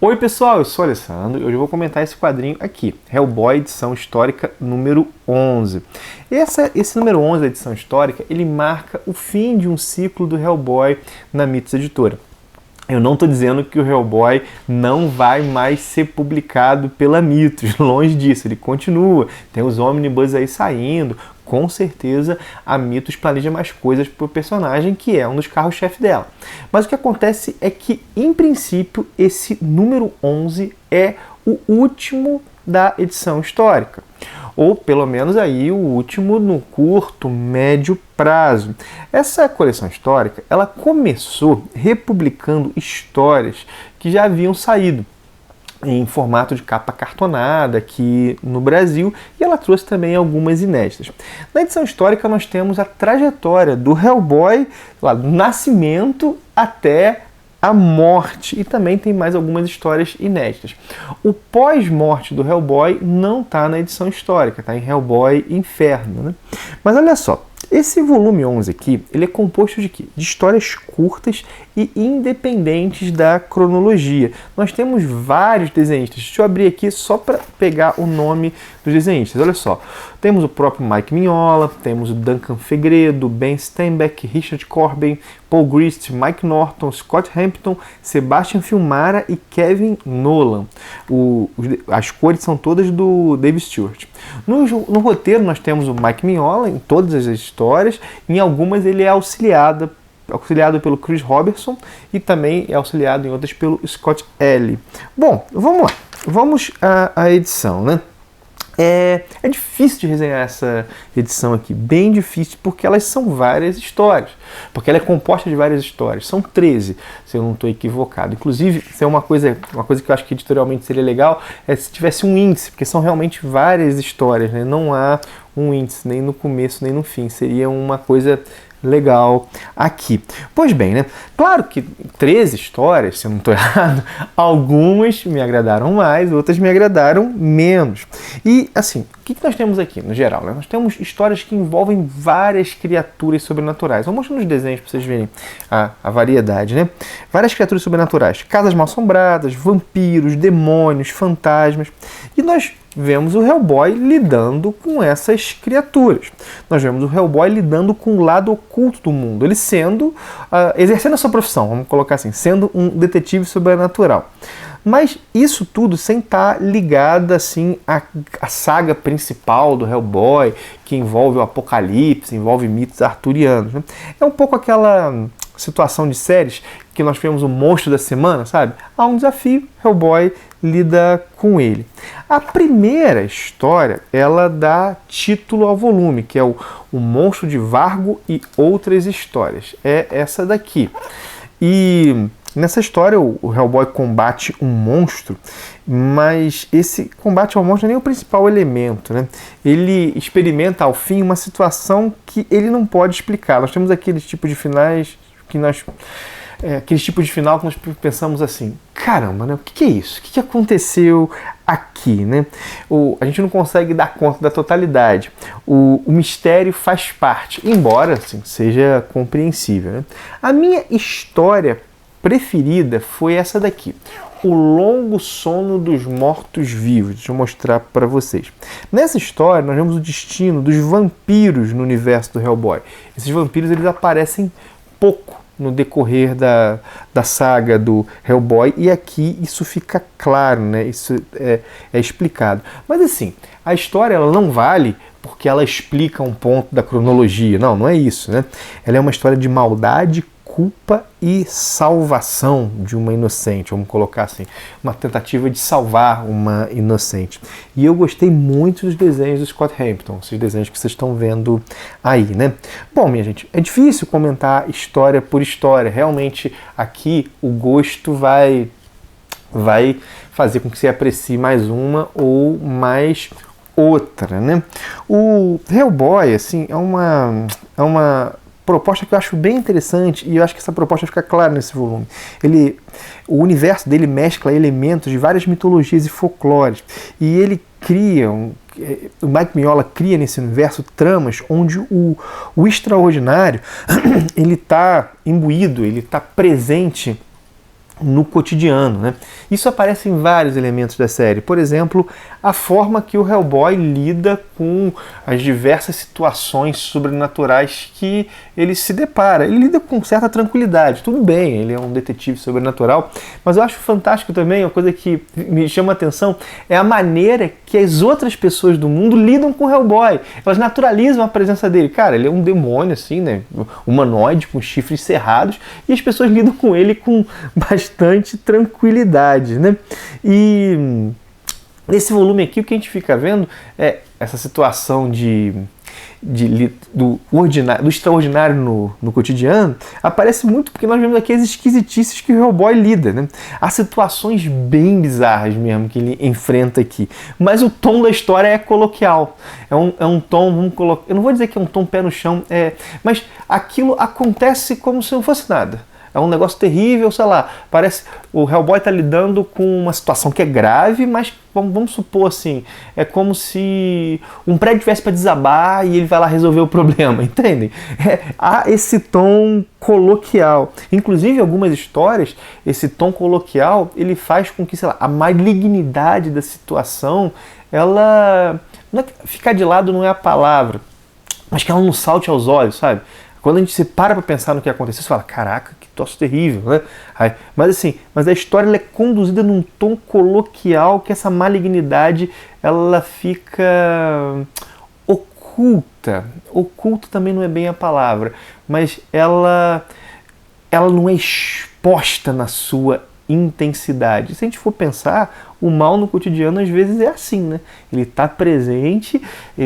Oi pessoal, eu sou o Alessandro e hoje eu vou comentar esse quadrinho aqui, Hellboy, edição histórica número 11. Esse número 11 da edição histórica, ele marca o fim de um ciclo do Hellboy na Mitos Editora. Eu não estou dizendo que o Hellboy não vai mais ser publicado pela Mitos, longe disso, ele continua, tem os ônibus aí saindo, com certeza a Mitos planeja mais coisas para o personagem, que é um dos carros-chefe dela. Mas o que acontece é que, em princípio, esse número 11 é o último da edição histórica. Ou pelo menos aí o último no curto, médio prazo. Essa coleção histórica, ela começou republicando histórias que já haviam saído em formato de capa cartonada aqui no Brasil, e ela trouxe também algumas inéditas. Na edição histórica nós temos a trajetória do Hellboy, lá, do nascimento até a morte, e também tem mais algumas histórias inéditas. O pós-morte do Hellboy não está na edição histórica, está em Hellboy Inferno, né? Mas olha só, esse volume 11 aqui, ele é composto de quê? De histórias curtas e independentes da cronologia. Nós temos vários desenhistas. Deixa eu abrir aqui só para pegar o nome dos desenhistas. Olha só, temos o próprio Mike Mignola, temos o Duncan Fegredo, Ben Steinbeck, Richard Corben, Paul Grist, Mike Norton, Scott Hampton, Sebastian Fiumara e Kevin Nolan. As cores são todas do Dave Stewart. No roteiro nós temos o Mike Mignola em todas as histórias, em algumas ele é auxiliado pelo Chris Robertson e também é auxiliado em outras pelo Scott L. Bom, vamos lá. Vamos à edição, né? É difícil de resenhar essa edição aqui, bem difícil, porque elas são várias histórias. Porque ela é composta de várias histórias. São 13, se eu não estou equivocado. Inclusive, isso é uma coisa que eu acho que editorialmente seria legal, é se tivesse um índice, porque são realmente várias histórias, né? Não há um índice, nem no começo, nem no fim. Seria uma coisa legal aqui. Pois bem, né? Claro que 13 histórias, se eu não estou errado, algumas me agradaram mais, outras me agradaram menos. E, assim, o que nós temos aqui, no geral, né? Nós temos histórias que envolvem várias criaturas sobrenaturais. Vou mostrar nos desenhos para vocês verem a variedade, né? Várias criaturas sobrenaturais. Casas mal-assombradas, vampiros, demônios, fantasmas. E nós vemos o Hellboy lidando com essas criaturas. Nós vemos o Hellboy lidando com o lado oculto do mundo, ele exercendo a sua profissão, vamos colocar assim, sendo um detetive sobrenatural. Mas isso tudo sem estar ligado assim à saga principal do Hellboy, que envolve o apocalipse, envolve mitos arturianos, né? É um pouco aquela situação de séries que nós tivemos o monstro da semana, sabe? Há um desafio, Hellboy lida com ele. A primeira história, ela dá título ao volume, que é o Monstro de Vargo e Outras Histórias. É essa daqui. E nessa história o Hellboy combate um monstro, mas esse combate ao monstro não é nem o principal elemento, né? Ele experimenta ao fim uma situação que ele não pode explicar. Nós temos aqueles tipos de finais que aqueles tipos de final que nós pensamos assim, caramba, né? O que é isso? O que aconteceu aqui, né? A gente não consegue dar conta da totalidade. O mistério faz parte, embora assim, seja compreensível, né? A minha história preferida foi essa daqui, O Longo Sono dos Mortos-Vivos. Deixa eu mostrar para vocês. Nessa história, nós vemos o destino dos vampiros no universo do Hellboy. Esses vampiros, eles aparecem pouco no decorrer da saga do Hellboy, e aqui isso fica claro, né? Isso é explicado. Mas assim, a história ela não vale porque ela explica um ponto da cronologia. Não é isso, né? Ela é uma história de maldade, culpa e salvação de uma inocente, vamos colocar assim, uma tentativa de salvar uma inocente. E eu gostei muito dos desenhos do Scott Hampton, esses desenhos que vocês estão vendo aí, né? Bom, minha gente, é difícil comentar história por história, realmente aqui o gosto vai fazer com que você aprecie mais uma ou mais outra, né? O Hellboy, assim, é uma proposta que eu acho bem interessante, e eu acho que essa proposta fica clara nesse volume. O universo dele mescla elementos de várias mitologias e folclores, e ele cria, o Mike Mignola cria nesse universo tramas onde o extraordinário ele está imbuído, ele está presente no cotidiano, né? Isso aparece em vários elementos da série. Por exemplo, a forma que o Hellboy lida com as diversas situações sobrenaturais que ele se depara. Ele lida com certa tranquilidade. Tudo bem, ele é um detetive sobrenatural, mas eu acho fantástico também, uma coisa que me chama a atenção, é a maneira que as outras pessoas do mundo lidam com o Hellboy. Elas naturalizam a presença dele. Cara, ele é um demônio, assim, né? Humanoide, com chifres cerrados, e as pessoas lidam com ele com bastante tranquilidade, né? E nesse volume aqui, o que a gente fica vendo é essa situação do extraordinário no cotidiano, aparece muito porque nós vemos aqui as esquisitices que o Hellboy lida, né? Há situações bem bizarras mesmo que ele enfrenta aqui, mas o tom da história é coloquial, é um tom, eu não vou dizer que é um tom pé no chão, mas aquilo acontece como se não fosse nada. É um negócio terrível, sei lá, parece o Hellboy tá lidando com uma situação que é grave, mas vamos supor assim, é como se um prédio tivesse para desabar e ele vai lá resolver o problema, entendem? Há esse tom coloquial. Inclusive, em algumas histórias, esse tom coloquial, ele faz com que, sei lá, a malignidade da situação, ela... Não é que ficar de lado não é a palavra, mas que ela não salte aos olhos, sabe? Quando a gente se para pensar no que aconteceu, você fala, caraca, que troço terrível, né? Mas assim, a história ela é conduzida num tom coloquial que essa malignidade, ela fica oculta. Oculta também não é bem a palavra, mas ela não é exposta na sua intensidade. Se a gente for pensar, o mal no cotidiano às vezes é assim, né? Ele está presente,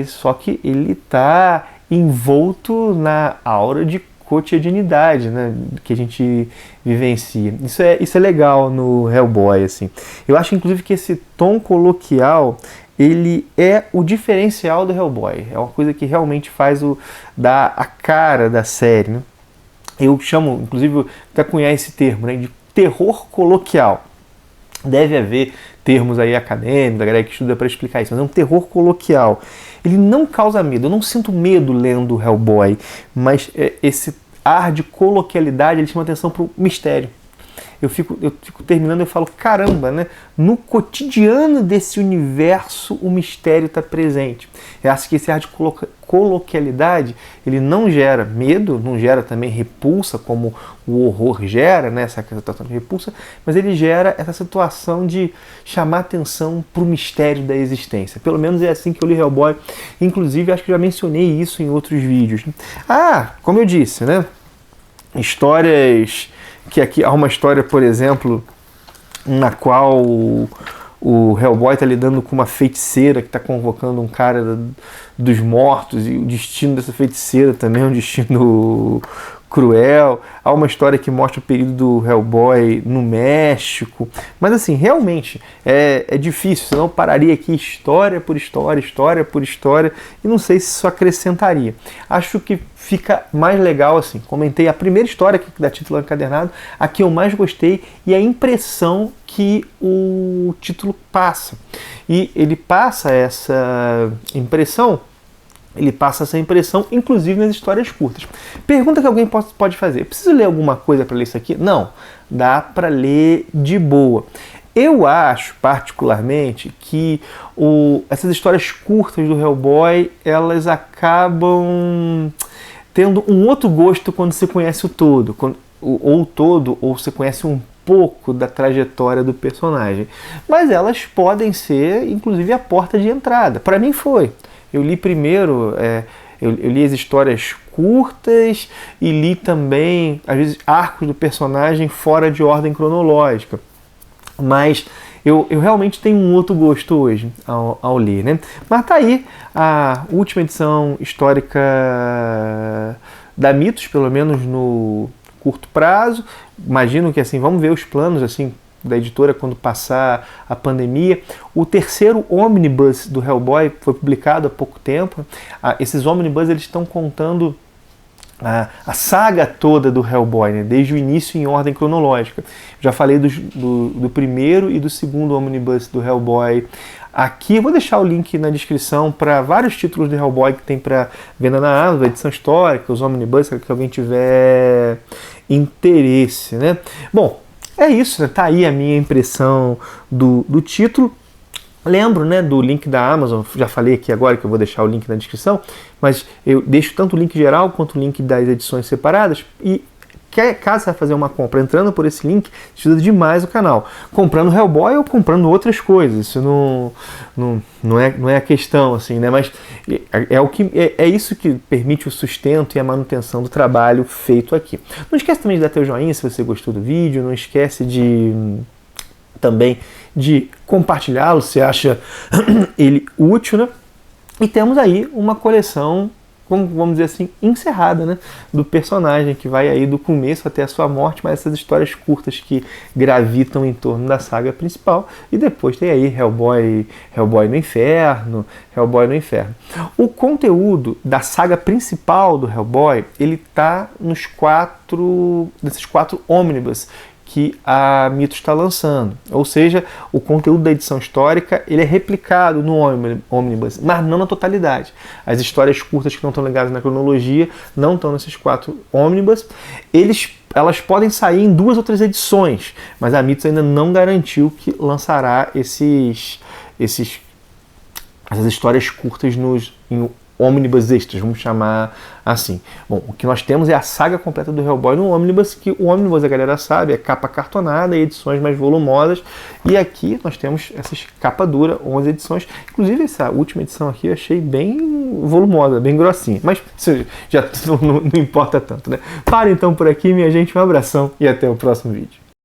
só que ele está envolto na aura de cotidianidade, né, que a gente vivencia. Isso é legal no Hellboy, assim. Eu acho, inclusive, que esse tom coloquial, ele é o diferencial do Hellboy. É uma coisa que realmente faz dar a cara da série, né? Eu chamo, inclusive, até cunhar esse termo, né, de terror coloquial. Deve haver termos aí acadêmicos, da galera que estuda para explicar isso, mas é um terror coloquial. Ele não causa medo, eu não sinto medo lendo Hellboy, mas esse ar de coloquialidade, ele chama atenção para o mistério. Eu fico terminando e falo, caramba, né? No cotidiano desse universo o mistério está presente. Eu acho que esse ar de coloquialidade, ele não gera medo, não gera também repulsa, como o horror gera, né? Essa situação de repulsa, mas ele gera essa situação de chamar atenção para o mistério da existência. Pelo menos é assim que eu li Hellboy. Inclusive, acho que já mencionei isso em outros vídeos. Como eu disse, né? Histórias... que aqui há uma história, por exemplo, na qual o Hellboy está lidando com uma feiticeira que está convocando um cara dos mortos, e o destino dessa feiticeira também é um destino cruel. Há uma história que mostra o período do Hellboy no México. Mas assim, realmente é difícil, senão eu pararia aqui história por história, história por história, e não sei se isso acrescentaria. Acho que fica mais legal assim. Comentei a primeira história que dá título ao encadernado, a que eu mais gostei, e a impressão que o título passa. E ele passa essa impressão, inclusive nas histórias curtas. Pergunta que alguém pode fazer: preciso ler alguma coisa para ler isso aqui? Não, dá para ler de boa. Eu acho, particularmente, que essas histórias curtas do Hellboy, elas acabam tendo um outro gosto quando você conhece o todo, ou você conhece um pouco da trajetória do personagem. Mas elas podem ser, inclusive, a porta de entrada. Para mim foi. Eu li primeiro, eu li as histórias curtas e li também, às vezes, arcos do personagem fora de ordem cronológica. Mas eu realmente tenho um outro gosto hoje ao ler, né? Mas tá aí a última edição histórica da Mitos, pelo menos no curto prazo. Imagino que assim, vamos ver os planos assim da editora quando passar a pandemia. O terceiro ônibus do Hellboy foi publicado há pouco tempo. Esses ônibus eles estão contando a saga toda do Hellboy, né? Desde o início em ordem cronológica. Já falei do primeiro e do segundo ônibus do Hellboy. Aqui eu vou deixar o link na descrição para vários títulos do Hellboy que tem para venda na Amazon, edição histórica, os ônibus, se alguém tiver interesse, né? Bom, é isso, né? Tá aí a minha impressão do título. Lembro, né, do link da Amazon, já falei aqui agora que eu vou deixar o link na descrição, mas eu deixo tanto o link geral quanto o link das edições separadas e caso você vai fazer uma compra entrando por esse link, ajuda demais o canal. Comprando Hellboy ou comprando outras coisas, isso não é a questão, assim, né? Mas é isso que permite o sustento e a manutenção do trabalho feito aqui. Não esquece também de dar teu joinha se você gostou do vídeo, não esquece também de compartilhá-lo se acha ele útil, né? E temos aí uma coleção, vamos dizer assim, encerrada, né, do personagem, que vai aí do começo até a sua morte, mas essas histórias curtas que gravitam em torno da saga principal, e depois tem aí Hellboy no Inferno, Hellboy no Inferno. O conteúdo da saga principal do Hellboy, ele tá nesses 4 ônibus que a Mitos está lançando. Ou seja, o conteúdo da edição histórica ele é replicado no Omnibus, mas não na totalidade. As histórias curtas que não estão ligadas na cronologia não estão nesses 4 Omnibus. Elas podem sair em 2 ou 3 edições, mas a Mitos ainda não garantiu que lançará essas histórias curtas em Omnibus extras, vamos chamar assim. Bom, o que nós temos é a saga completa do Hellboy no Omnibus, que o Omnibus, a galera sabe, é capa cartonada e edições mais volumosas. E aqui nós temos essas capa dura, 11 edições. Inclusive essa última edição aqui eu achei bem volumosa, bem grossinha. Mas isso já não importa tanto, né? Para então por aqui, minha gente. Um abração e até o próximo vídeo.